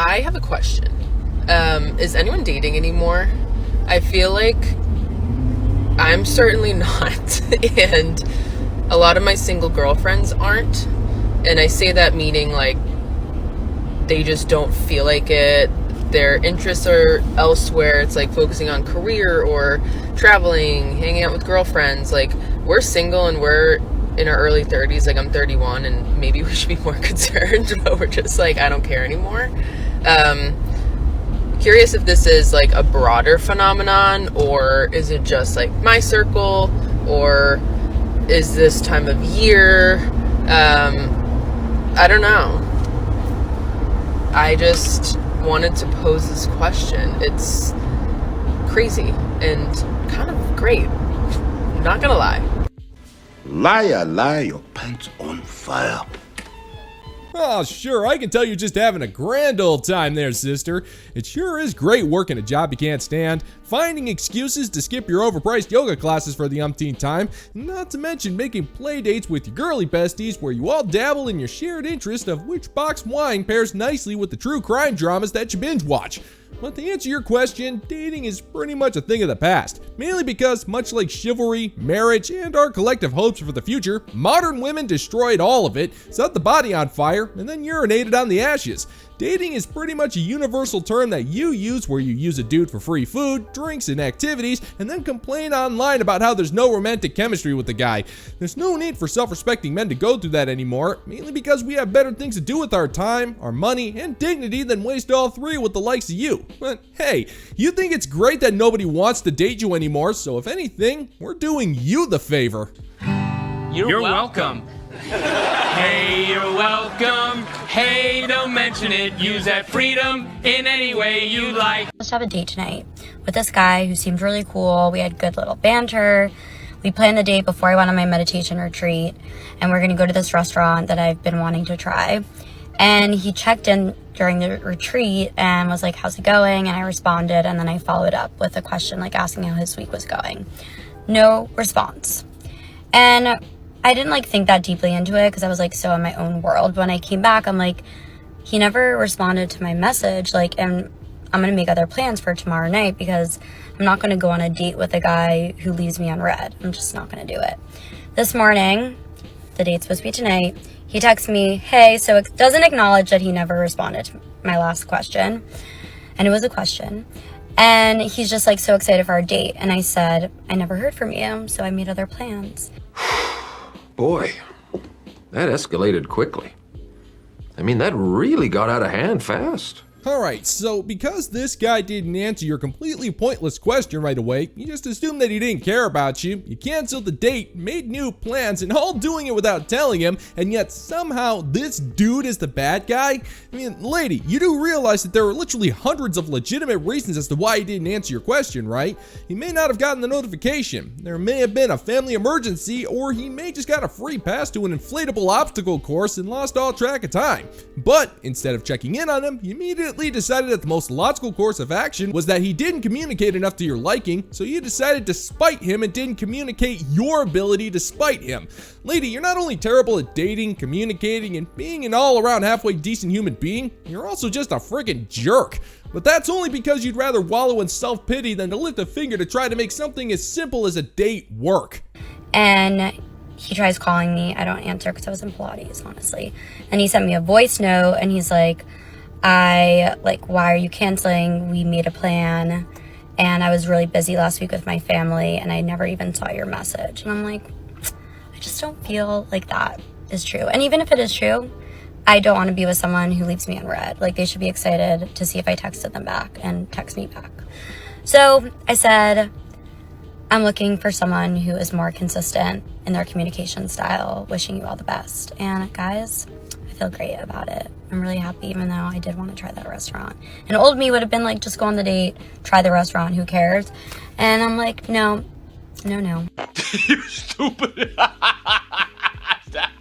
I have a question. Is anyone dating anymore? I feel like I'm certainly not, and a lot of my single girlfriends aren't. And I say that meaning like they just don't feel like it. Their interests are elsewhere. It's like focusing on career or traveling, hanging out with girlfriends. Like, we're single and we're in our early 30s. Like, I'm 31 and maybe we should be more concerned, but we're just like, I don't care anymore. Curious if this is like a broader phenomenon, or is it just like my circle, or is this time of year? I don't know. I just wanted to pose this question. It's crazy and kind of great. Not gonna lie. Liar, liar, your pants on fire. Oh, sure, I can tell you're just having a grand old time there, sister. It sure is great working a job you can't stand, finding excuses to skip your overpriced yoga classes for the umpteenth time, not to mention making play dates with your girly besties where you all dabble in your shared interest of which box wine pairs nicely with the true crime dramas that you binge watch. But to answer your question, dating is pretty much a thing of the past, mainly because, much like chivalry, marriage, and our collective hopes for the future, modern women destroyed all of it, set the body on fire, and then urinated on the ashes. Dating is pretty much a universal term that you use where you use a dude for free food, drinks, and activities, and then complain online about how there's no romantic chemistry with the guy. There's no need for self-respecting men to go through that anymore, mainly because we have better things to do with our time, our money, and dignity than waste all three with the likes of you. But hey, you think it's great that nobody wants to date you anymore, so if anything, we're doing you the favor. You're welcome. Hey, you're welcome. Hey, don't mention it. Use that freedom in any way you like. Let's have a date tonight with this guy who seemed really cool. We had good little banter. We planned the date before I went on my meditation retreat, and we're going to go to this restaurant that I've been wanting to try. And he checked in during the retreat and was like, how's it going? And I responded, and then I followed up with a question like asking how his week was going. No response. And I didn't like think that deeply into it because I was like so in my own world. But when I came back, I'm like, he never responded to my message. Like, and I'm going to make other plans for tomorrow night because I'm not going to go on a date with a guy who leaves me on red. I'm just not going to do it. This morning, the date's supposed to be tonight. He texts me, hey, so it doesn't acknowledge that he never responded to my last question. And it was a question. And he's just like so excited for our date. And I said, I never heard from you, so I made other plans. Boy, that escalated quickly. I mean, that really got out of hand fast. Alright, so because this guy didn't answer your completely pointless question right away, you just assumed that he didn't care about you, you canceled the date, made new plans, and all doing it without telling him, and yet somehow this dude is the bad guy? I mean, lady, you do realize that there are literally hundreds of legitimate reasons as to why he didn't answer your question, right? He may not have gotten the notification, there may have been a family emergency, or he may just got a free pass to an inflatable obstacle course and lost all track of time. But instead of checking in on him, you immediately decided that the most logical course of action was that he didn't communicate enough to your liking, so you decided to spite him and didn't communicate your ability to spite him. Lady, you're not only terrible at dating, communicating, and being an all-around halfway decent human being, you're also just a freaking jerk. But that's only because you'd rather wallow in self-pity than to lift a finger to try to make something as simple as a date work. And he tries calling me. I don't answer because I was in Pilates, honestly. And he sent me a voice note, and he's like, why are you canceling? We made a plan, and I was really busy last week with my family, and I never even saw your message. And I'm like, I just don't feel like that is true. And even if it is true, I don't want to be with someone who leaves me on red. Like, they should be excited to see if I texted them back and text me back. So I said, I'm looking for someone who is more consistent in their communication style. Wishing you all the best. And guys, I feel great about it. I'm really happy, even though I did want to try that restaurant. And old me would have been like, just go on the date, try the restaurant, who cares? And I'm like, no. You stupid.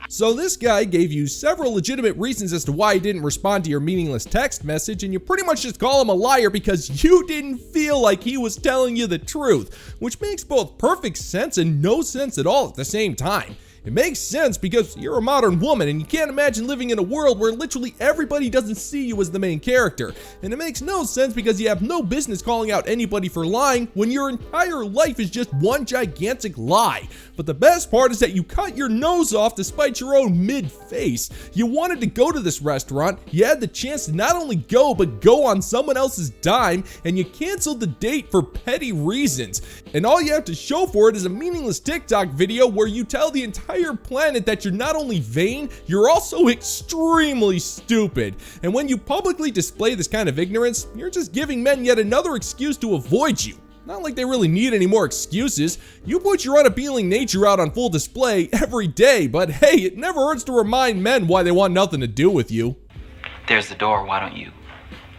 So this guy gave you several legitimate reasons as to why he didn't respond to your meaningless text message, and you pretty much just call him a liar because you didn't feel like he was telling you the truth, which makes both perfect sense and no sense at all at the same time. It makes sense because you're a modern woman and you can't imagine living in a world where literally everybody doesn't see you as the main character. And it makes no sense because you have no business calling out anybody for lying when your entire life is just one gigantic lie. But the best part is that you cut your nose off despite your own mid-face. You wanted to go to this restaurant, you had the chance to not only go, but go on someone else's dime, and you canceled the date for petty reasons. And all you have to show for it is a meaningless TikTok video where you tell the entire planet that you're not only vain, you're also extremely stupid. And when you publicly display this kind of ignorance, you're just giving men yet another excuse to avoid you. Not like they really need any more excuses. You put your unappealing nature out on full display every day, but hey, it never hurts to remind men why they want nothing to do with you. There's the door, why don't you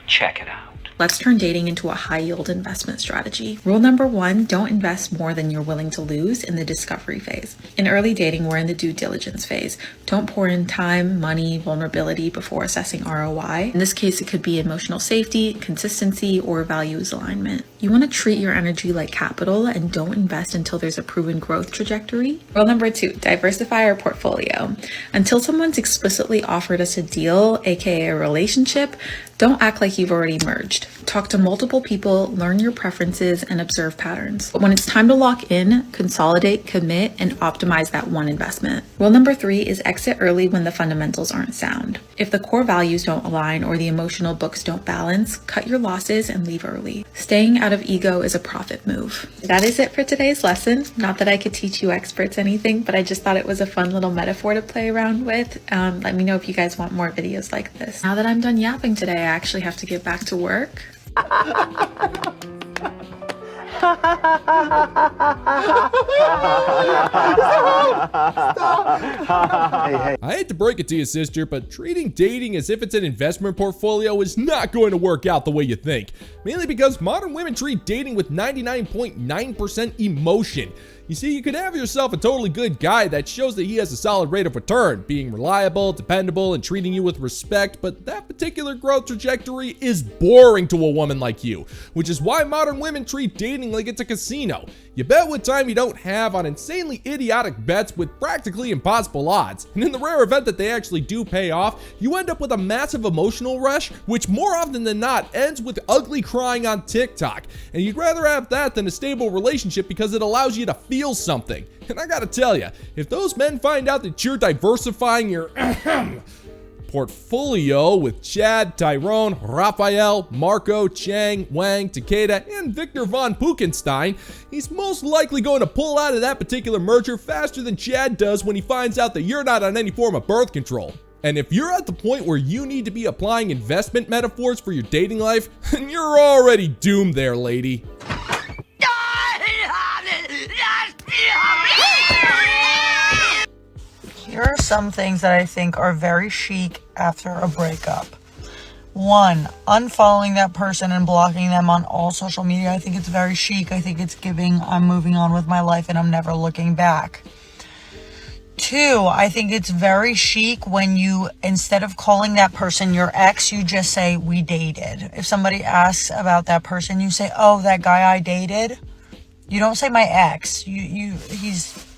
check it out? Let's turn dating into a high-yield investment strategy. Rule number 1, don't invest more than you're willing to lose in the discovery phase. In early dating, we're in the due diligence phase. Don't pour in time, money, vulnerability before assessing ROI. In this case, it could be emotional safety, consistency, or values alignment. You want to treat your energy like capital and don't invest until there's a proven growth trajectory. Rule number 2, diversify our portfolio. Until someone's explicitly offered us a deal, aka a relationship, don't act like you've already merged. Talk to multiple people, learn your preferences, and observe patterns. But when it's time to lock in, consolidate, commit, and optimize that one investment. Rule number 3 is exit early when the fundamentals aren't sound. If the core values don't align or the emotional books don't balance, cut your losses and leave early. Staying out of ego is a profit move. That is it for today's lesson. Not that I could teach you experts anything, but I just thought it was a fun little metaphor to play around with. Let me know if you guys want more videos like this. Now that I'm done yapping today, I actually have to get back to work. I hate to break it to you, sister, but treating dating as if it's an investment portfolio is not going to work out the way you think. Mainly because modern women treat dating with 99.9% emotion. You see, you could have yourself a totally good guy that shows that he has a solid rate of return, being reliable, dependable, and treating you with respect, but that particular growth trajectory is boring to a woman like you, which is why modern women treat dating like it's a casino. You bet what time you don't have on insanely idiotic bets with practically impossible odds, and in the rare event that they actually do pay off, you end up with a massive emotional rush, which more often than not ends with ugly crying on TikTok, and you'd rather have that than a stable relationship because it allows you to feel something. And I gotta tell you, if those men find out that you're diversifying your portfolio with Chad, Tyrone, Raphael, Marco, Chang, Wang, Takeda, and Victor von Pukenstein, he's most likely going to pull out of that particular merger faster than Chad does when he finds out that you're not on any form of birth control. And if you're at the point where you need to be applying investment metaphors for your dating life, then you're already doomed there, lady. Here are some things that I think are very chic after a breakup. 1, unfollowing that person and blocking them on all social media. I think it's very chic. I think it's giving, I'm moving on with my life and I'm never looking back. 2, I think it's very chic when you, instead of calling that person your ex, you just say, we dated. If somebody asks about that person, you say, oh, that guy I dated. You don't say my ex.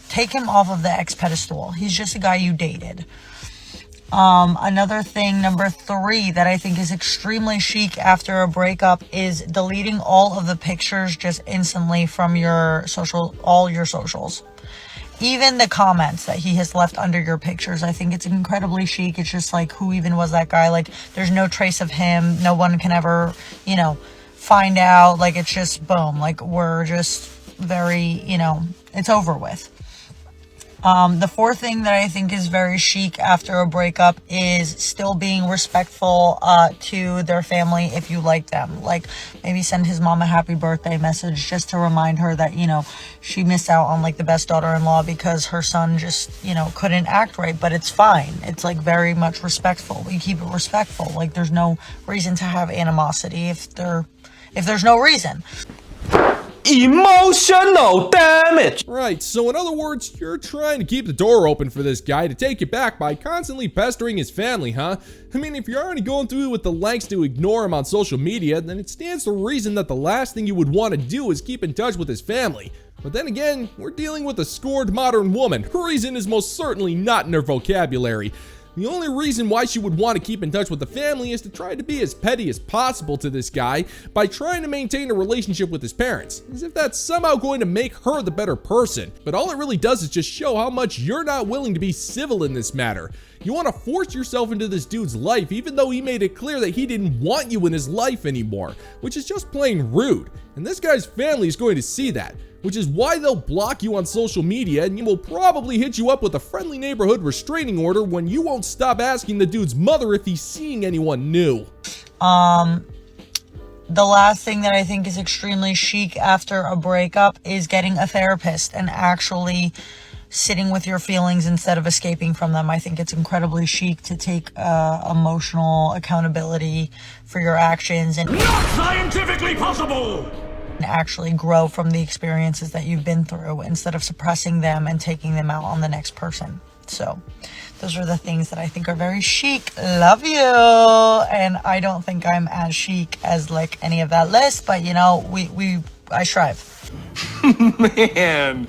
Take him off of the ex pedestal. He's just a guy you dated. Another thing, number 3, that I think is extremely chic after a breakup is deleting all of the pictures just instantly from all your socials. Even the comments that he has left under your pictures, I think it's incredibly chic. It's just like, who even was that guy? Like, there's no trace of him. No one can ever, find out. Like, it's just boom. Like, we're just very, it's over with. The 4th thing that I think is very chic after a breakup is still being respectful to their family if you like them. Like, maybe send his mom a happy birthday message just to remind her that, she missed out on like the best daughter-in-law because her son just, couldn't act right, but it's fine. It's like very much respectful. We keep it respectful. Like, there's no reason to have animosity if there's no reason. Emotional damage. Right, so in other words, you're trying to keep the door open for this guy to take you back by constantly pestering his family, huh? I mean, if you're already going through with the lengths to ignore him on social media, then it stands to reason that the last thing you would want to do is keep in touch with his family. But then again, we're dealing with a scorned modern woman. Reason is most certainly not in her vocabulary. The only reason why she would want to keep in touch with the family is to try to be as petty as possible to this guy by trying to maintain a relationship with his parents, as if that's somehow going to make her the better person. But all it really does is just show how much you're not willing to be civil in this matter. You want to force yourself into this dude's life even though he made it clear that he didn't want you in his life anymore, which is just plain rude. And this guy's family is going to see that, which is why they'll block you on social media, and he will probably hit you up with a friendly neighborhood restraining order when you won't stop asking the dude's mother if he's seeing anyone new. The last thing that I think is extremely chic after a breakup is getting a therapist and actually sitting with your feelings instead of escaping from them. I think it's incredibly chic to take emotional accountability for your actions and Not scientifically possible. actually grow from the experiences that you've been through instead of suppressing them and taking them out on the next person. So those are the things that I think are very chic. Love you. And I don't think I'm as chic as like any of that list, but you know, I strive. Man,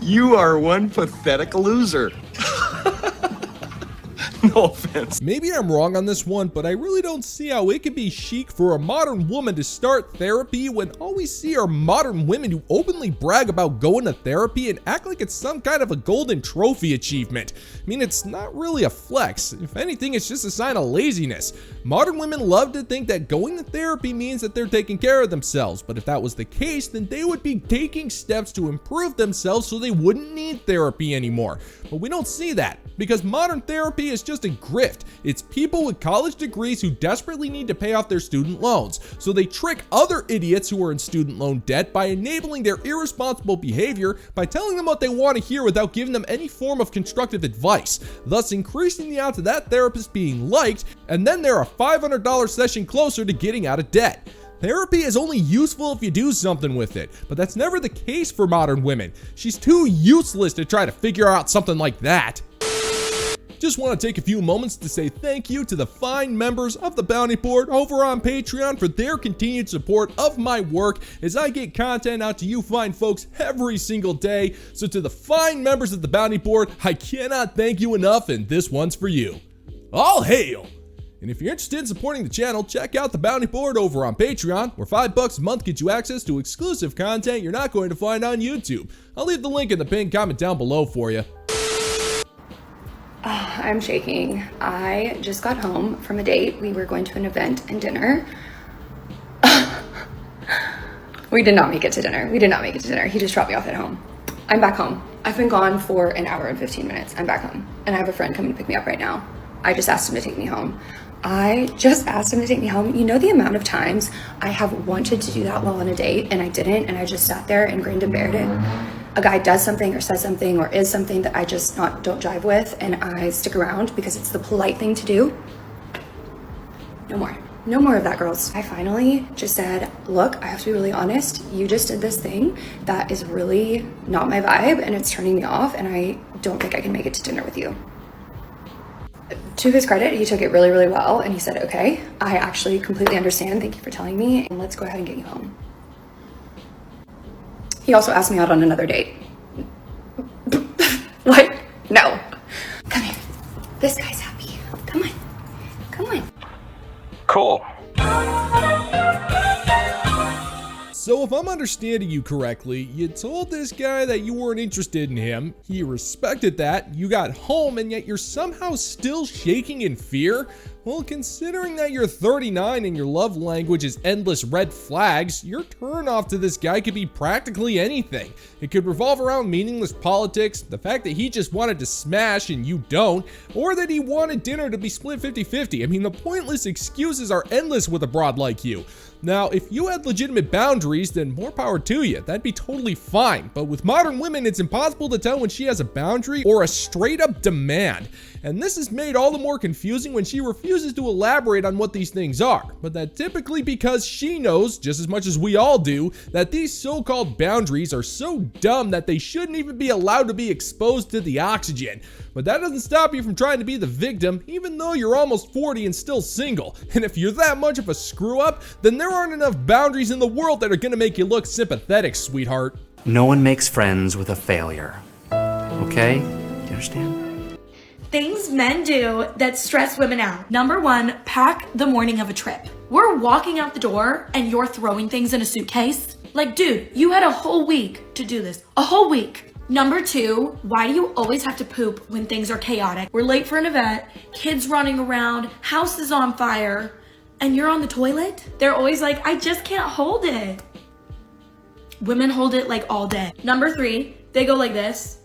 you are one pathetic loser. No offense. Maybe I'm wrong on this one, but I really don't see how it could be chic for a modern woman to start therapy when all we see are modern women who openly brag about going to therapy and act like it's some kind of a golden trophy achievement. I mean, it's not really a flex. If anything, it's just a sign of laziness. Modern women love to think that going to therapy means that they're taking care of themselves, but if that was the case, then they would be taking steps to improve themselves so they wouldn't need therapy anymore. But we don't see that, because modern therapy is just a grift. It's people with college degrees who desperately need to pay off their student loans, so they trick other idiots who are in student loan debt by enabling their irresponsible behavior by telling them what they want to hear without giving them any form of constructive advice, thus increasing the odds of that therapist being liked, and then they're a $500 session closer to getting out of debt. Therapy is only useful if you do something with it, but that's never the case for modern women. She's too useless to try to figure out something like that. Just want to take a few moments to say thank you to the fine members of the Bounty Board over on Patreon for their continued support of my work as I get content out to you fine folks every single day. So to the fine members of the Bounty Board, I cannot thank you enough, and this one's for you. All hail! And if you're interested in supporting the channel, check out the Bounty Board over on Patreon, where $5 a month gets you access to exclusive content you're not going to find on YouTube. I'll leave the link in the pinned comment down below for you. I'm shaking. I just got home from a date. We were going to an event and dinner. We did not make it to dinner. He just dropped me off at home. I'm back home. I've been gone for an hour and 15 minutes. I'm back home. And I have a friend coming to pick me up right now. I just asked him to take me home. You know the amount of times I have wanted to do that while on a date and I didn't, and I just sat there and grinned and bared it. A guy does something or says something or is something that I just don't jive with, and I stick around because it's the polite thing to do. No more of that, girls. I finally just said, look, I have to be really honest. You just did this thing that is really not my vibe and it's turning me off, and I don't think I can make it to dinner with you. To his credit, he took it really, really well, and he said, okay, I actually completely understand. Thank you for telling me, and let's go ahead and get you home. He also asked me out on another date. Like, no. Come here. This guy's happy. Come on. Cool. So if I'm understanding you correctly, you told this guy that you weren't interested in him, he respected that, you got home, and yet you're somehow still shaking in fear? Well, considering that you're 39 and your love language is endless red flags, your turn-off to this guy could be practically anything. It could revolve around meaningless politics, the fact that he just wanted to smash and you don't, or that he wanted dinner to be split 50-50. I mean, the pointless excuses are endless with a broad like you. Now, if you had legitimate boundaries, then more power to you. That'd be totally fine. But with modern women, it's impossible to tell when she has a boundary or a straight-up demand. and this is made all the more confusing when she refuses to elaborate on what these things are, but that typically because she knows, just as much as we all do, that these so-called boundaries are so dumb that they shouldn't even be allowed to be exposed to the oxygen. But that doesn't stop you from trying to be the victim, even though you're almost 40 and still single. And if you're that much of a screw-up, then there aren't enough boundaries in the world that are gonna make you look sympathetic, sweetheart. No one makes friends with a failure. Okay? You understand? Things men do that stress women out. Number one, pack the morning of a trip. We're walking out the door and you're throwing things in a suitcase. Like, dude, you had a whole week to do this. A whole week. Number two, why do you always have to poop when things are chaotic? We're late for an event, kids running around, house is on fire, and you're on the toilet? They're always like, I just can't hold it. Women hold it like all day. Number three, they go like this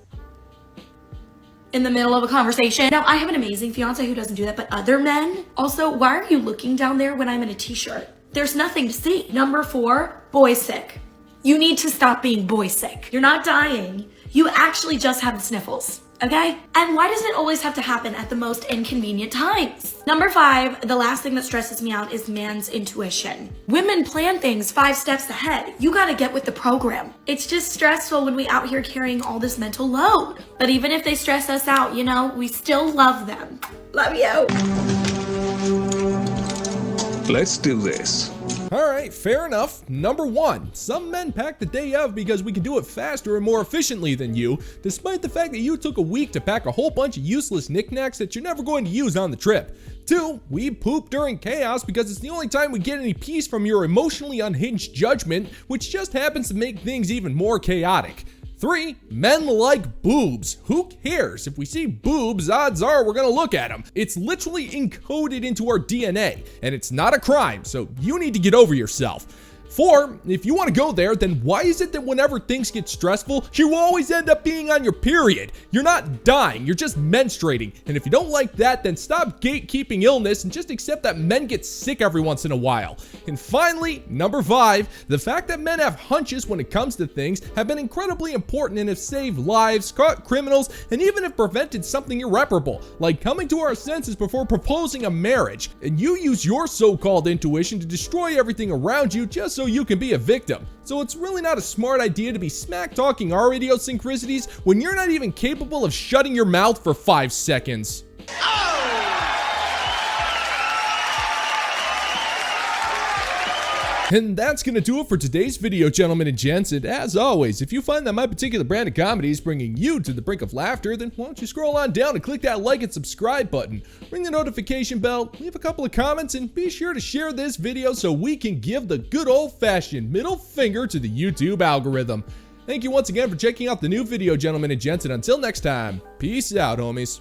in the middle of a conversation. Now, I have an amazing fiance who doesn't do that, but other men, also, why are you looking down there when I'm in a t-shirt? There's nothing to see. Number four, boy sick. You need to stop being boy sick. You're not dying. You actually just have the sniffles, okay? And why does it always have to happen at the most inconvenient times? Number five, the last thing that stresses me out is man's intuition. Women plan things 5 steps ahead. You gotta get with the program. It's just stressful when we out here carrying all this mental load. But even if they stress us out, you know, we still love them. Love you. Let's do this. Alright, fair enough. Number one, some men pack the day of because we can do it faster and more efficiently than you, despite the fact that you took a week to pack a whole bunch of useless knickknacks that you're never going to use on the trip. 2, we poop during chaos because it's the only time we get any peace from your emotionally unhinged judgment, which just happens to make things even more chaotic. 3, men like boobs. Who cares? If we see boobs, odds are we're gonna look at them. It's literally encoded into our DNA, and it's not a crime, so you need to get over yourself. 4, if you want to go there, then why is it that whenever things get stressful, you always end up being on your period? You're not dying, you're just menstruating. And if you don't like that, then stop gatekeeping illness and just accept that men get sick every once in a while. And finally, number 5, the fact that men have hunches when it comes to things have been incredibly important and have saved lives, caught criminals, and even have prevented something irreparable, like coming to our senses before proposing a marriage. And you use your so-called intuition to destroy everything around you just so you can be a victim. So it's really not a smart idea to be smack-talking our idiosyncrasies when you're not even capable of shutting your mouth for 5 seconds. And that's gonna do it for today's video, gentlemen and gents. And as always, if you find that my particular brand of comedy is bringing you to the brink of laughter, then why don't you scroll on down and click that like and subscribe button, ring the notification bell, leave a couple of comments, and be sure to share this video so we can give the good old-fashioned middle finger to the YouTube algorithm. Thank you once again for checking out the new video, gentlemen and gents, and until next time, peace out, homies.